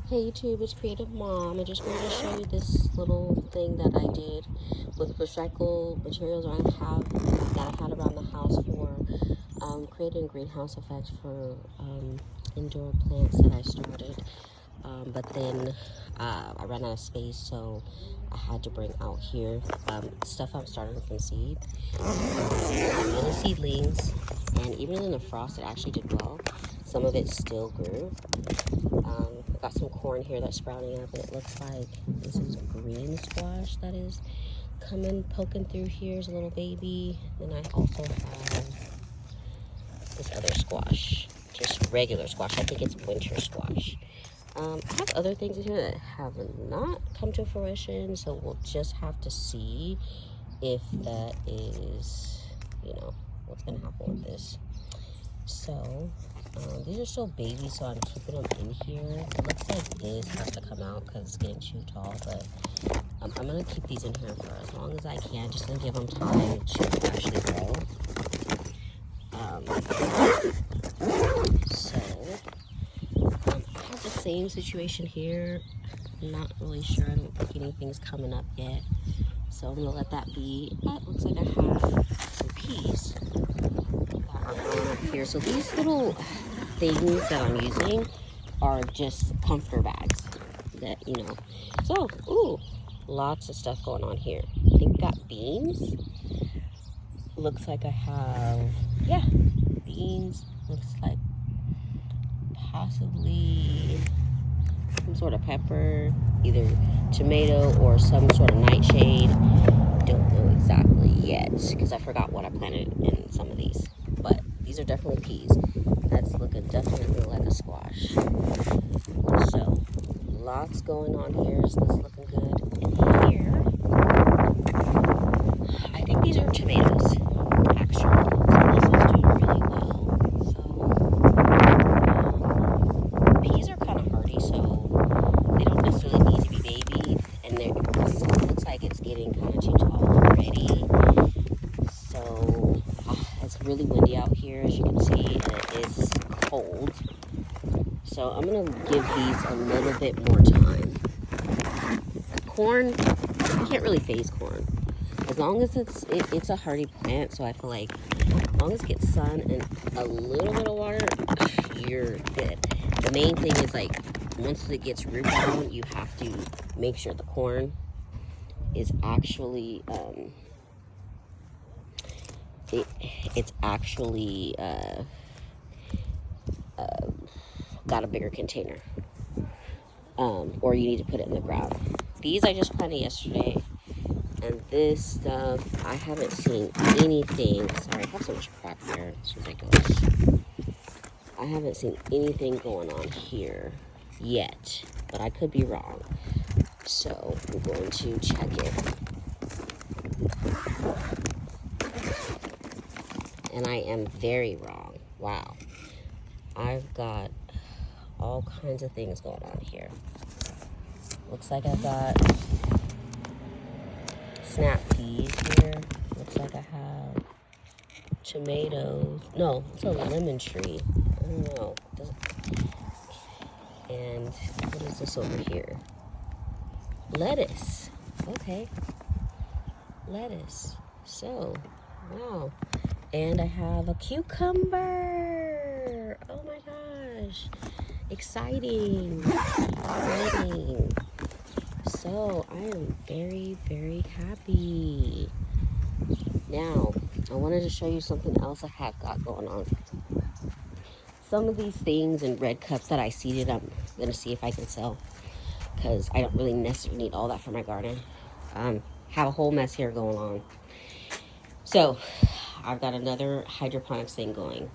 Hey YouTube, it's Creative Mom. I just wanted to show you this little thing that I did with recycled materials that I had around the house for creating a greenhouse effect for indoor plants that I started. But then I ran out of space, so I had to bring out here stuff I'm starting from seed. Many seedlings, and even in the frost, it actually did well. Some of it still grew. I've got some corn here that's sprouting up, and it looks like this is green squash that is poking through here as a little baby. Then I also have this other squash, just regular squash. I think it's winter squash. I have other things in here that have not come to fruition, so we'll just have to see if that is, what's gonna happen with this. So these are still babies, so I'm keeping them in here. It looks like this has to come out because it's getting too tall, but I'm gonna keep these in here for as long as I can, just to give them time to actually grow. So I have the same situation here. I'm not really sure. I don't think anything's coming up yet, so I'm gonna let that be. But looks like I have some peas here. So these little things that I'm using are just comforter bags that, So, ooh, lots of stuff going on here. I think got beans. Looks like I have, beans. Looks like possibly some sort of pepper, either tomato or some sort of nightshade. Don't know exactly yet because I forgot what I planted in some of these. But these are definitely peas. That's looking definitely like a squash. So, lots going on here. So that's looking good. And here, I think these are tomatoes, actually. So this is doing really well. So, peas are kind of hardy, so they don't necessarily need to be babied. And this looks like it's getting kind of too tall already. So, it's really windy out here, as you can see, and it is cold. So I'm gonna give these a little bit more time. Corn, you can't really phase corn. As long as it's a hardy plant, so I feel like as long as it gets sun and a little bit of water, you're good. The main thing is, like, once it gets root down, you have to make sure the corn is actually it's actually got a bigger container, or you need to put it in the ground. These I just planted yesterday, and this stuff I haven't seen anything. Sorry, I have so much crap there, it's ridiculous. I haven't seen anything going on here yet, but I could be wrong, so I'm going to check it. And I am very wrong. Wow. I've got all kinds of things going on here. Looks like I've got snap peas here. Looks like I have tomatoes. No, it's a lemon tree. I don't know. And what is this over here? Lettuce. Okay. Lettuce. So, wow. And I have a cucumber. Oh my gosh. Exciting. So I am very, very happy. Now, I wanted to show you something else I have got going on. Some of these things in red cups that I seeded, I'm going to see if I can sell, because I don't really necessarily need all that for my garden. Have a whole mess here going on. So I've got another hydroponics thing going.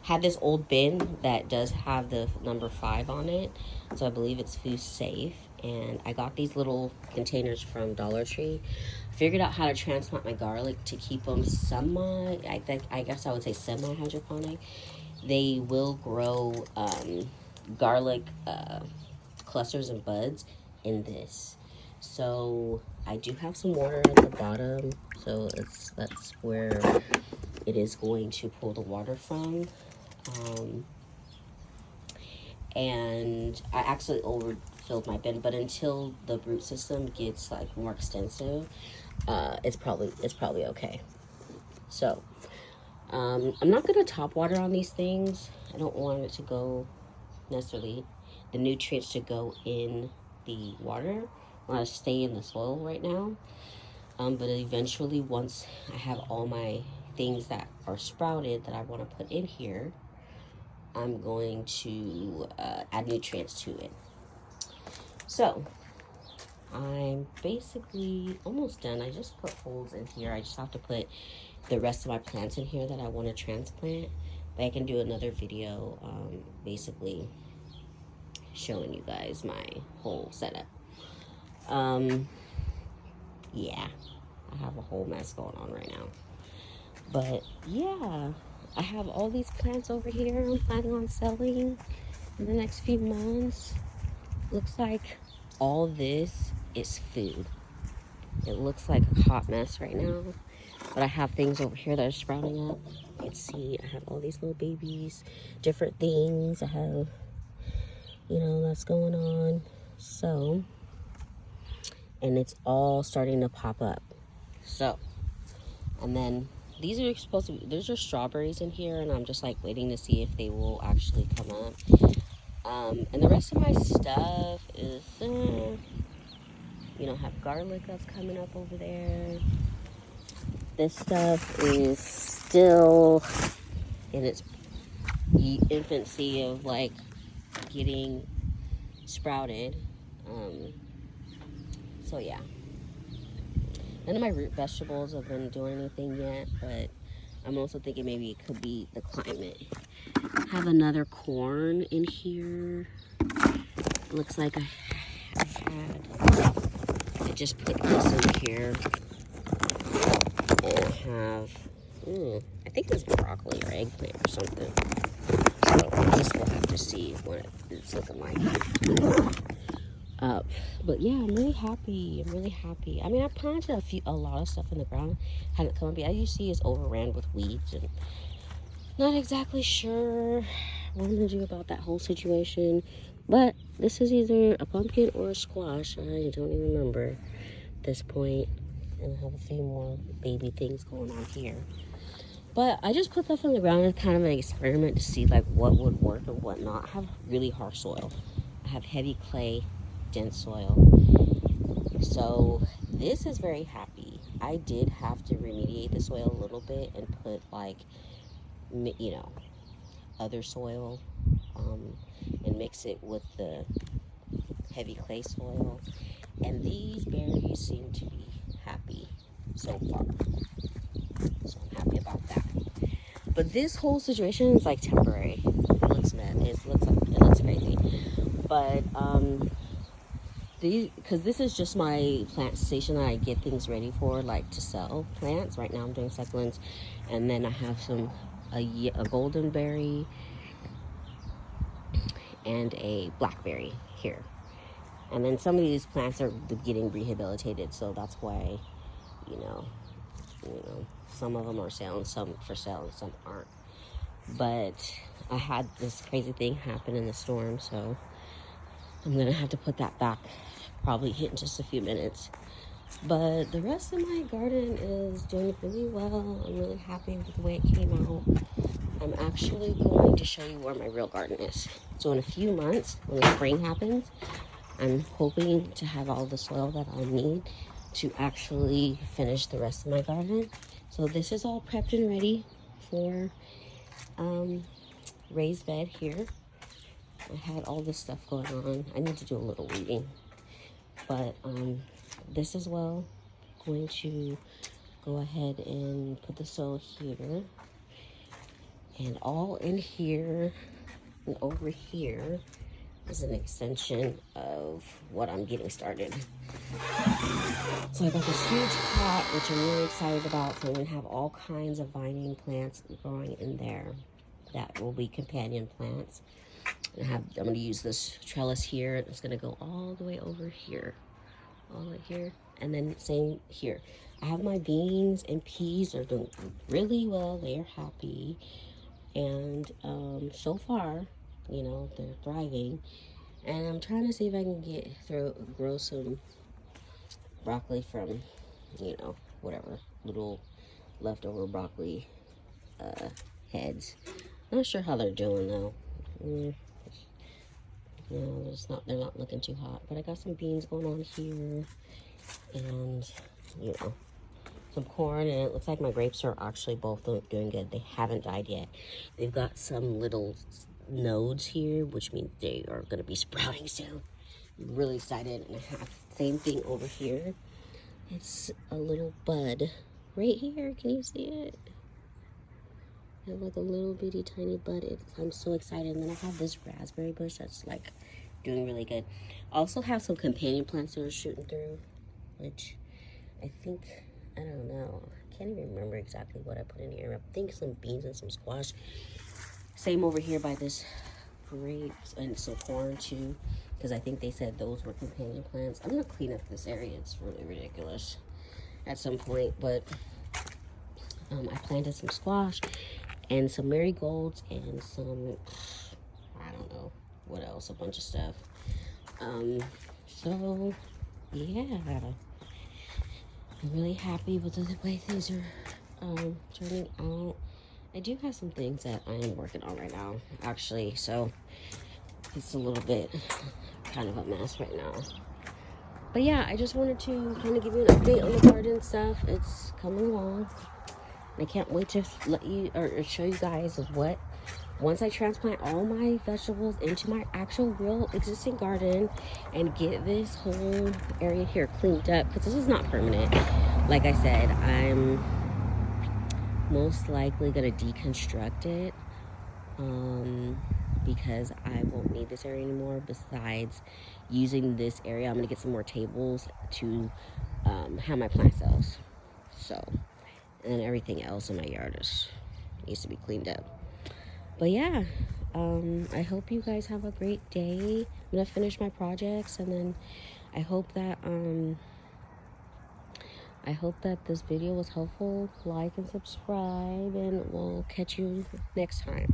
Had this old bin that does have the number 5 on it, so I believe it's food safe. And I got these little containers from Dollar Tree. Figured out how to transplant my garlic to keep them I guess I would say semi-hydroponic. They will grow garlic clusters and buds in this. So I do have some water at the bottom, so that's where it is going to pull the water from. and I actually overfilled my bin. But until the root system gets like more extensive, it's probably okay. So I'm not gonna top water on these things. I don't want it to go necessarily the nutrients to go in the water. I want to stay in the soil right now. But eventually, once I have all my things that are sprouted that I want to put in here, I'm going to add nutrients to it. So I'm basically almost done. I just put holes in here. I just have to put the rest of my plants in here that I want to transplant. But I can do another video basically showing you guys my whole setup. Yeah, I have a whole mess going on right now. But yeah, I have all these plants over here I'm planning on selling in the next few months. Looks like all this is food. It looks like a hot mess right now, but I have things over here that are sprouting up. You can see I have all these little babies, different things I have, that's going on. So, and it's all starting to pop up. So, and then these are supposed to be, there's strawberries in here, and I'm just like waiting to see if they will actually come up. And the rest of my stuff is, have garlic that's coming up over there. This stuff is still in its infancy of like getting sprouted. So yeah. None of my root vegetables have been doing anything yet, but I'm also thinking maybe it could be the climate. I have another corn in here. It looks like I just put this in here. And I have, I think it's broccoli or eggplant or something. So I just will have to see what it's looking like. But yeah, I'm really happy. I mean, I planted a lot of stuff in the ground. Hadn't come up yet. As you see, it's overran with weeds, and not exactly sure what I'm gonna do about that whole situation. But this is either a pumpkin or a squash. I don't even remember at this point. And I have a few more baby things going on here. But I just put stuff on the ground as kind of an experiment to see like what would work and what not. I have really hard soil. I have heavy clay, dense soil. So this is very happy. I did have to remediate the soil a little bit and put like, other soil and mix it with the heavy clay soil. And these berries seem to be happy so far. So I'm happy about that. But this whole situation is like temporary. It looks crazy. But because this is just my plant station that I get things ready for, like to sell plants. Right now I'm doing succulents, and then I have a golden berry and a blackberry here. And then some of these plants are getting rehabilitated, so that's why, some of them are selling, some for sale, and some aren't. But I had this crazy thing happen in the storm, so I'm gonna have to put that back, probably in just a few minutes. But the rest of my garden is doing really well. I'm really happy with the way it came out. I'm actually going to show you where my real garden is. So in a few months, when the spring happens, I'm hoping to have all the soil that I need to actually finish the rest of my garden. So this is all prepped and ready for raised bed here. I had all this stuff going on. I need to do a little weeding. But this as well, going to go ahead and put the soil here. And all in here and over here is an extension of what I'm getting started. So I got this huge pot, which I'm really excited about. So I'm gonna have all kinds of vining plants growing in there. That will be companion plants. I'm gonna use this trellis here. It's gonna go all the way over here, all the way here, and then same here. I have my beans and peas are doing really well. They are happy, and so far you know, they're thriving. And I'm trying to see if I can grow some broccoli from, you know, whatever little leftover broccoli heads. Not sure how they're doing though. No, they're not looking too hot. But I got some beans going on here, and you know, some corn, and it looks like my grapes are actually both doing good. They haven't died yet. They've got some little nodes here, which means they are going to be sprouting soon. I'm really excited. And I have the same thing over here. It's a little bud right here. Can you see it? I have like a little bitty tiny bud. I'm so excited. And then I have this raspberry bush that's like doing really good. I also have some companion plants that are shooting through, which I think, I don't know, I can't even remember exactly what I put in here. I think some beans and some squash. Same over here by this grapes and some corn too, because I think they said those were companion plants. I'm gonna clean up this area. It's really ridiculous at some point, but I planted some squash and some marigolds and some, I don't know what else, a bunch of stuff. So yeah, I'm really happy with the way things are turning out. I do have some things that I am working on right now, actually, so it's a little bit kind of a mess right now. But yeah, I just wanted to kind of give you an update on the garden stuff. It's coming along. I can't wait to let you or show you guys what, once I transplant all my vegetables into my actual real existing garden and get this whole area here cleaned up, because this is not permanent. Like I said, I'm most likely gonna deconstruct it because I won't need this area anymore. Besides using this area, I'm gonna get some more tables to have my plant cells. So, and then everything else in my yard needs to be cleaned up. But yeah, I hope you guys have a great day. I'm gonna finish my projects, and then I hope that this video was helpful. Like and subscribe, and we'll catch you next time.